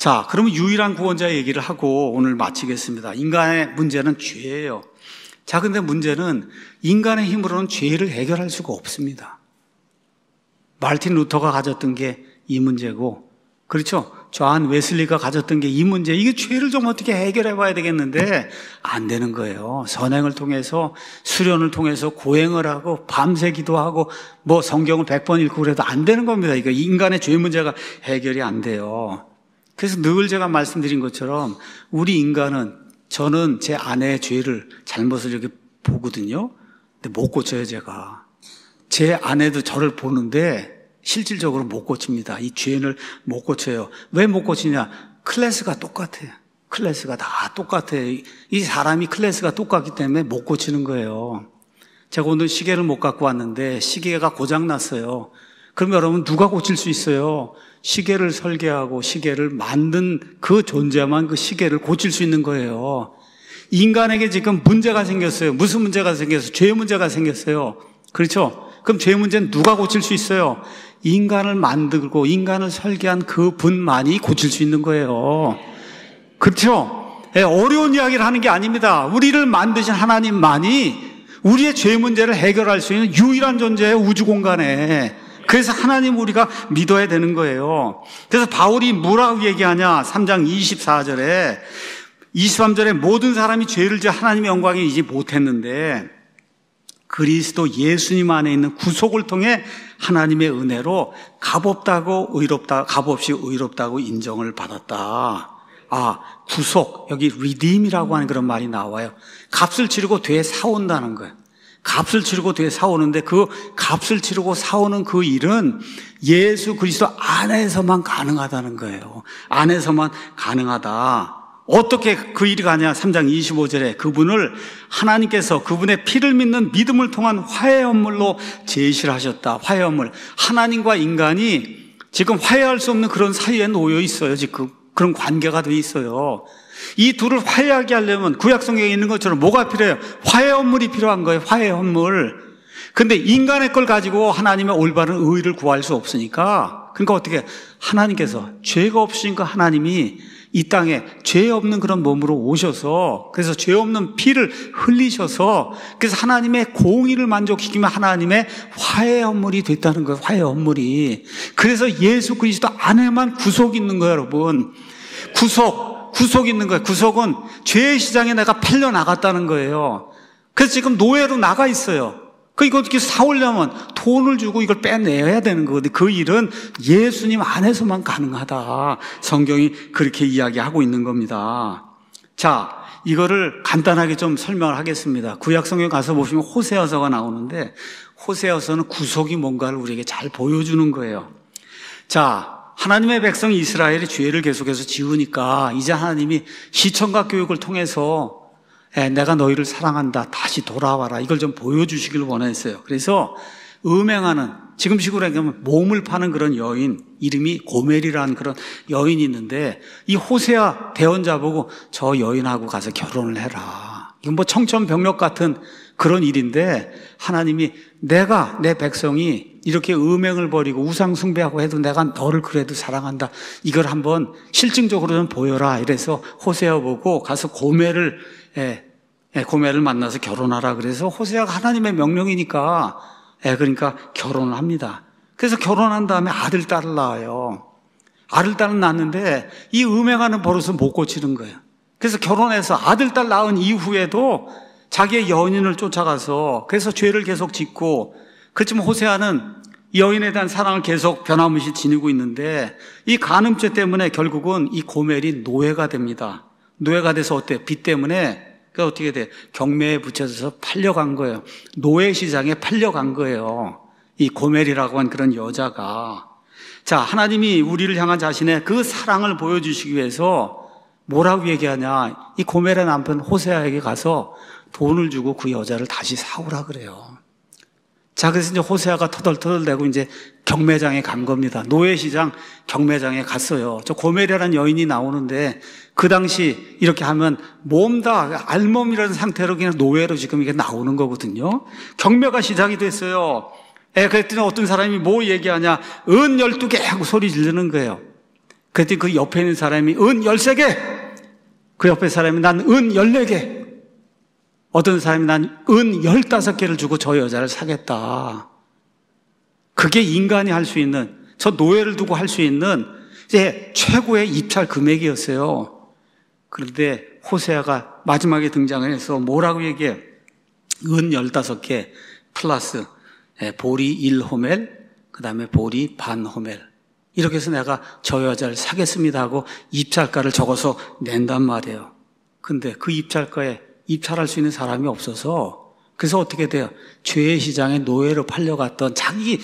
자, 그러면 유일한 구원자 얘기를 하고 오늘 마치겠습니다. 인간의 문제는 죄예요. 자, 근데 문제는 인간의 힘으로는 죄를 해결할 수가 없습니다. 마르틴 루터가 가졌던 게 이 문제고, 그렇죠? 존 웨슬리가 가졌던 게 이 문제. 이게 죄를 좀 어떻게 해결해 봐야 되겠는데 안 되는 거예요. 선행을 통해서, 수련을 통해서 고행을 하고 밤새 기도하고 뭐 성경을 100번 읽고 그래도 안 되는 겁니다. 이거 인간의 죄 문제가 해결이 안 돼요. 그래서 늘 제가 말씀드린 것처럼 우리 인간은, 저는 제 아내의 죄를, 잘못을 이렇게 보거든요. 근데 못 고쳐요, 제가. 제 아내도 저를 보는데 실질적으로 못 고칩니다. 이 죄를 못 고쳐요. 왜 못 고치냐? 클래스가 똑같아요. 클래스가 다 똑같아요. 이 사람이 클래스가 똑같기 때문에 못 고치는 거예요. 제가 오늘 시계를 못 갖고 왔는데 시계가 고장났어요. 그럼 여러분 누가 고칠 수 있어요? 시계를 설계하고 시계를 만든 그 존재만 그 시계를 고칠 수 있는 거예요. 인간에게 지금 문제가 생겼어요. 무슨 문제가 생겼어요? 죄 문제가 생겼어요. 그렇죠? 그럼 죄 문제는 누가 고칠 수 있어요? 인간을 만들고 인간을 설계한 그 분만이 고칠 수 있는 거예요. 그렇죠? 어려운 이야기를 하는 게 아닙니다. 우리를 만드신 하나님만이 우리의 죄 문제를 해결할 수 있는 유일한 존재예요, 우주 공간에. 그래서 하나님 우리가 믿어야 되는 거예요. 그래서 바울이 뭐라고 얘기하냐? 3장 24절에 23절에 모든 사람이 죄를 지어 하나님의 영광에 이지 못했는데 그리스도 예수님 안에 있는 구속을 통해 하나님의 은혜로 값없이 의롭다고 인정을 받았다. 아, 구속, 여기 redeem이라고 하는 그런 말이 나와요. 값을 치르고 되사온다는 거예요. 값을 치르고 되사오는데 그 값을 치르고 사오는 그 일은 예수 그리스도 안에서만 가능하다는 거예요. 안에서만 가능하다. 어떻게 그 일이 가냐? 3장 25절에 그분을 하나님께서 그분의 피를 믿는 믿음을 통한 화해헌물로 제시를 하셨다. 화해헌물. 하나님과 인간이 지금 화해할 수 없는 그런 사이에 놓여 있어요. 지금 그런 관계가 돼 있어요. 이 둘을 화해하게 하려면 구약성경에 있는 것처럼 뭐가 필요해요? 화해헌물이 필요한 거예요. 화해헌물. 근데 인간의 걸 가지고 하나님의 올바른 의를 구할 수 없으니까, 그러니까 어떻게 하나님께서, 죄가 없으니까 하나님이 이 땅에 죄 없는 그런 몸으로 오셔서, 그래서 죄 없는 피를 흘리셔서, 그래서 하나님의 공의를 만족시키면 하나님의 화해 헌물이 됐다는 거예요. 화해 헌물이. 그래서 예수 그리스도 안에만 구속이 있는 거예요, 여러분. 구속 있는 거예요. 구속은 죄의 시장에 내가 팔려 나갔다는 거예요. 그래서 지금 노예로 나가 있어요. 이거 어떻게 사오려면 돈을 주고 이걸 빼내야 되는 거거든요. 그 일은 예수님 안에서만 가능하다. 성경이 그렇게 이야기하고 있는 겁니다. 자, 이거를 간단하게 좀 설명을 하겠습니다. 구약성경 가서 보시면 호세아서가 나오는데, 호세아서는 구속이 뭔가를 우리에게 잘 보여주는 거예요. 자, 하나님의 백성 이스라엘이 죄를 계속해서 지으니까 이제 하나님이 시청각 교육을 통해서 내가 너희를 사랑한다, 다시 돌아와라, 이걸 좀 보여주시길 원했어요. 그래서 음행하는, 지금식으로 얘기하면 몸을 파는 그런 여인, 이름이 고멜이라는 그런 여인이 있는데, 이 호세아 대언자 보고 저 여인하고 가서 결혼을 해라. 이건 뭐 청천벽력 같은 그런 일인데, 하나님이 내가 내 백성이 이렇게 음행을 버리고 우상 숭배하고 해도 내가 너를 그래도 사랑한다, 이걸 한번 실증적으로 좀 보여라. 이래서 호세아 보고 가서 고멜을 만나서 결혼하라. 그래서 호세아가 하나님의 명령이니까, 그러니까 결혼을 합니다. 그래서 결혼한 다음에 아들, 딸을 낳아요. 아들, 딸을 낳았는데 이 음행하는 버릇을 못 고치는 거예요. 그래서 결혼해서 아들, 딸 낳은 이후에도 자기의 여인을 쫓아가서, 그래서 죄를 계속 짓고, 그렇지만 호세아는 여인에 대한 사랑을 계속 변함없이 지니고 있는데, 이 간음죄 때문에 결국은 이 고멜이 노예가 됩니다. 노예가 돼서 어때? 빚 때문에, 그러니까 어떻게 돼? 경매에 붙여져서 팔려간 거예요. 노예 시장에 팔려간 거예요. 이 고멜이라고 한 그런 여자가. 자, 하나님이 우리를 향한 자신의 그 사랑을 보여주시기 위해서 뭐라고 얘기하냐? 이 고멜의 남편 호세아에게 가서 돈을 주고 그 여자를 다시 사오라 그래요. 자, 그래서 이제 호세아가 터덜터덜대고 이제 경매장에 간 겁니다. 노예시장 경매장에 갔어요. 저 고멜이라는 여인이 나오는데, 그 당시 이렇게 하면 몸 다 알몸이라는 상태로 그냥 노예로 지금 이게 나오는 거거든요. 경매가 시작이 됐어요. 그랬더니 어떤 사람이 뭐 얘기하냐, 은 12개 하고 소리 지르는 거예요. 그랬더니 그 옆에 있는 사람이 은 13개, 그 옆에 사람이 난 은 14개, 어떤 사람이 난 은 15개를 주고 저 여자를 사겠다. 그게 인간이 할 수 있는, 저 노예를 두고 할 수 있는 이제 최고의 입찰 금액이었어요. 그런데 호세아가 마지막에 등장을 해서 뭐라고 얘기해? 은 15개 플러스 보리 1호멜, 그 다음에 보리 반 호멜. 이렇게 해서 내가 저 여자를 사겠습니다 하고 입찰가를 적어서 낸단 말이에요. 근데 그 입찰가에 입찰할 수 있는 사람이 없어서, 그래서 어떻게 돼요? 죄의 시장에 노예로 팔려갔던 자기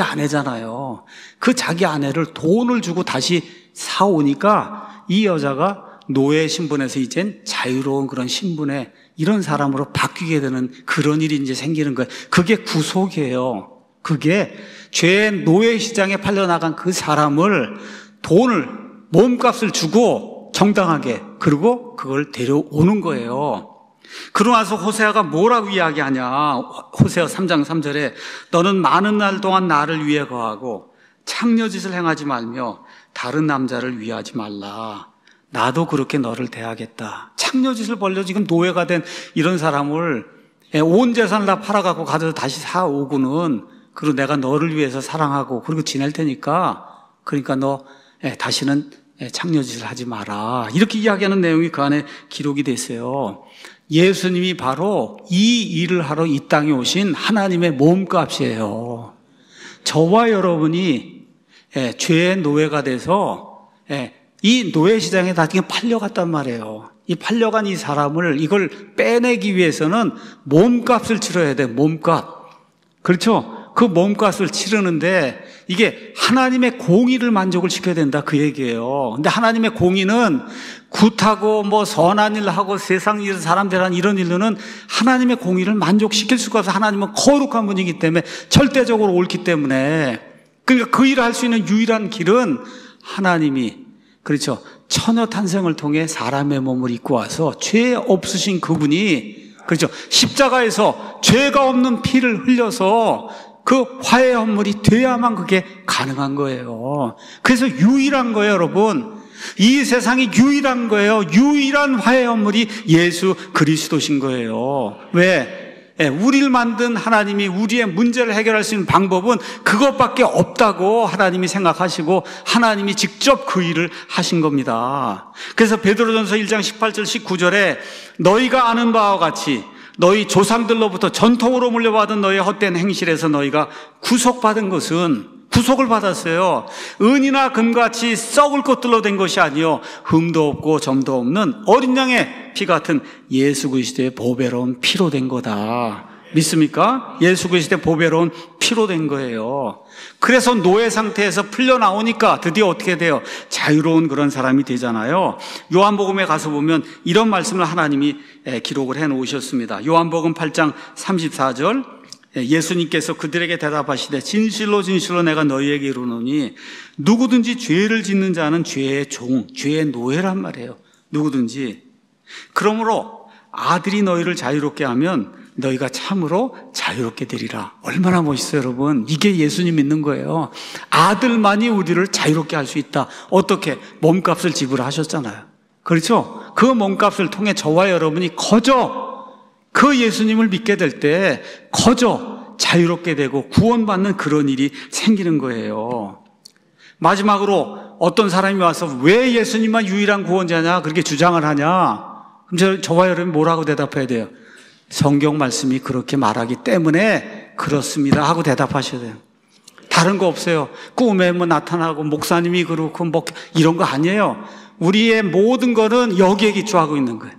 아내잖아요. 그 자기 아내를 돈을 주고 다시 사오니까 이 여자가 노예 신분에서 이젠 자유로운 그런 신분에 이런 사람으로 바뀌게 되는 그런 일이 이제 생기는 거예요. 그게 구속이에요. 그게 죄의 노예 시장에 팔려나간 그 사람을 돈을, 몸값을 주고 정당하게, 그리고 그걸 데려오는 거예요. 그러고 나서 호세아가 뭐라고 이야기하냐? 호세아 3장 3절에 너는 많은 날 동안 나를 위해 거하고 창녀짓을 행하지 말며 다른 남자를 위하지 말라. 나도 그렇게 너를 대하겠다. 창녀짓을 벌려 지금 노예가 된 이런 사람을 온 재산을 다 팔아갖고 가져서 다시 사오고는, 그리고 내가 너를 위해서 사랑하고 그리고 지낼 테니까, 그러니까 너 다시는 창녀짓을 하지 마라. 이렇게 이야기하는 내용이 그 안에 기록이 됐어요. 예수님이 바로 이 일을 하러 이 땅에 오신 하나님의 몸값이에요. 저와 여러분이 죄의 노예가 돼서 이 노예 시장에 나중에 팔려갔단 말이에요. 이 팔려간 이 사람을, 이걸 빼내기 위해서는 몸값을 치러야 돼. 몸값. 그렇죠? 그 몸값을 치르는데 이게 하나님의 공의를 만족을 시켜야 된다, 그 얘기예요. 근데 하나님의 공의는 굿하고 뭐 선한 일 하고 세상 일, 사람들 한 이런 일로는 하나님의 공의를 만족시킬 수가 없어. 하나님은 거룩한 분이기 때문에, 절대적으로 옳기 때문에. 그러니까 그 일을 할 수 있는 유일한 길은 하나님이, 그렇죠, 처녀 탄생을 통해 사람의 몸을 입고 와서 죄 없으신 그분이, 그렇죠, 십자가에서 죄가 없는 피를 흘려서 그 화해 헌물이 돼야만 그게 가능한 거예요. 그래서 유일한 거예요, 여러분. 이 세상이 유일한 거예요. 유일한 화해 헌물이 예수 그리스도신 거예요. 왜? 우리를 만든 하나님이 우리의 문제를 해결할 수 있는 방법은 그것밖에 없다고 하나님이 생각하시고 하나님이 직접 그 일을 하신 겁니다. 그래서 베드로전서 1장 18절 19절에 너희가 아는 바와 같이 너희 조상들로부터 전통으로 물려받은 너희의 헛된 행실에서 너희가 구속받은 것은, 구속을 받았어요. 은이나 금같이 썩을 것들로 된 것이 아니요 흠도 없고 점도 없는 어린 양의 피 같은 예수 그리스도의 보배로운 피로 된 거다. 믿습니까? 예수 그리스도의 보배로운 피로 된 거예요. 그래서 노예 상태에서 풀려나오니까 드디어 어떻게 돼요? 자유로운 그런 사람이 되잖아요. 요한복음에 가서 보면 이런 말씀을 하나님이 기록을 해놓으셨습니다. 요한복음 8장 34절, 예수님께서 그들에게 대답하시되 진실로 진실로 내가 너희에게 이르노니 누구든지 죄를 짓는 자는 죄의 종, 죄의 노예란 말이에요. 누구든지. 그러므로 아들이 너희를 자유롭게 하면 너희가 참으로 자유롭게 되리라. 얼마나 멋있어요, 여러분. 이게 예수님 믿는 거예요. 아들만이 우리를 자유롭게 할 수 있다. 어떻게? 몸값을 지불하셨잖아요. 그렇죠? 그 몸값을 통해 저와 여러분이 거저 그 예수님을 믿게 될 때 거저 자유롭게 되고 구원받는 그런 일이 생기는 거예요. 마지막으로 어떤 사람이 와서 왜 예수님만 유일한 구원자냐 그렇게 주장을 하냐? 그럼 저와 여러분이 뭐라고 대답해야 돼요? 성경 말씀이 그렇게 말하기 때문에 그렇습니다 하고 대답하셔야 돼요. 다른 거 없어요. 꿈에 뭐 나타나고 목사님이 그렇고 뭐 이런 거 아니에요. 우리의 모든 거는 여기에 기초하고 있는 거예요.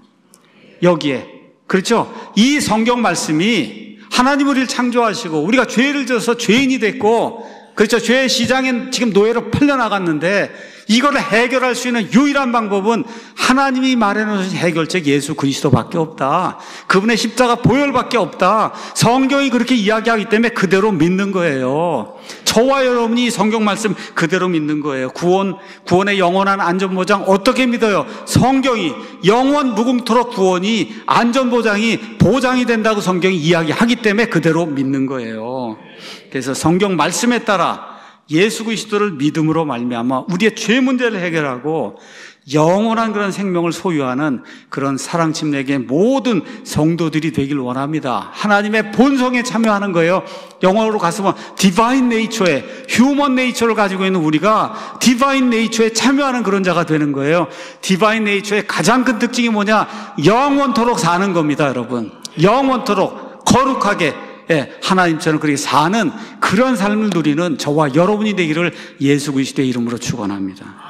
여기에. 그렇죠? 이 성경 말씀이 하나님 우리를 창조하시고 우리가 죄를 져서 죄인이 됐고, 그렇죠, 죄의 시장에 지금 노예로 풀려나갔는데 이거를 해결할 수 있는 유일한 방법은 하나님이 마련하신 해결책 예수 그리스도밖에 없다. 그분의 십자가 보혈밖에 없다. 성경이 그렇게 이야기하기 때문에 그대로 믿는 거예요. 저와 여러분이 성경 말씀 그대로 믿는 거예요. 구원의 영원한 안전보장 어떻게 믿어요? 성경이 영원 무궁토록 구원이 안전보장이 보장이 된다고 성경이 이야기하기 때문에 그대로 믿는 거예요. 그래서 성경 말씀에 따라 예수 그리스도를 믿음으로 말미암아 우리의 죄 문제를 해결하고 영원한 그런 생명을 소유하는 그런 사랑 침례의 모든 성도들이 되길 원합니다. 하나님의 본성에 참여하는 거예요. 영어로 가서 보면 디바인 네이처에, 휴먼 네이처를 가지고 있는 우리가 디바인 네이처에 참여하는 그런 자가 되는 거예요. 디바인 네이처의 가장 큰 특징이 뭐냐? 영원토록 사는 겁니다, 여러분. 영원토록 거룩하게 하나님처럼 그렇게 사는 그런 삶을 누리는 저와 여러분이 되기를 예수 그리스도의 이름으로 축원합니다.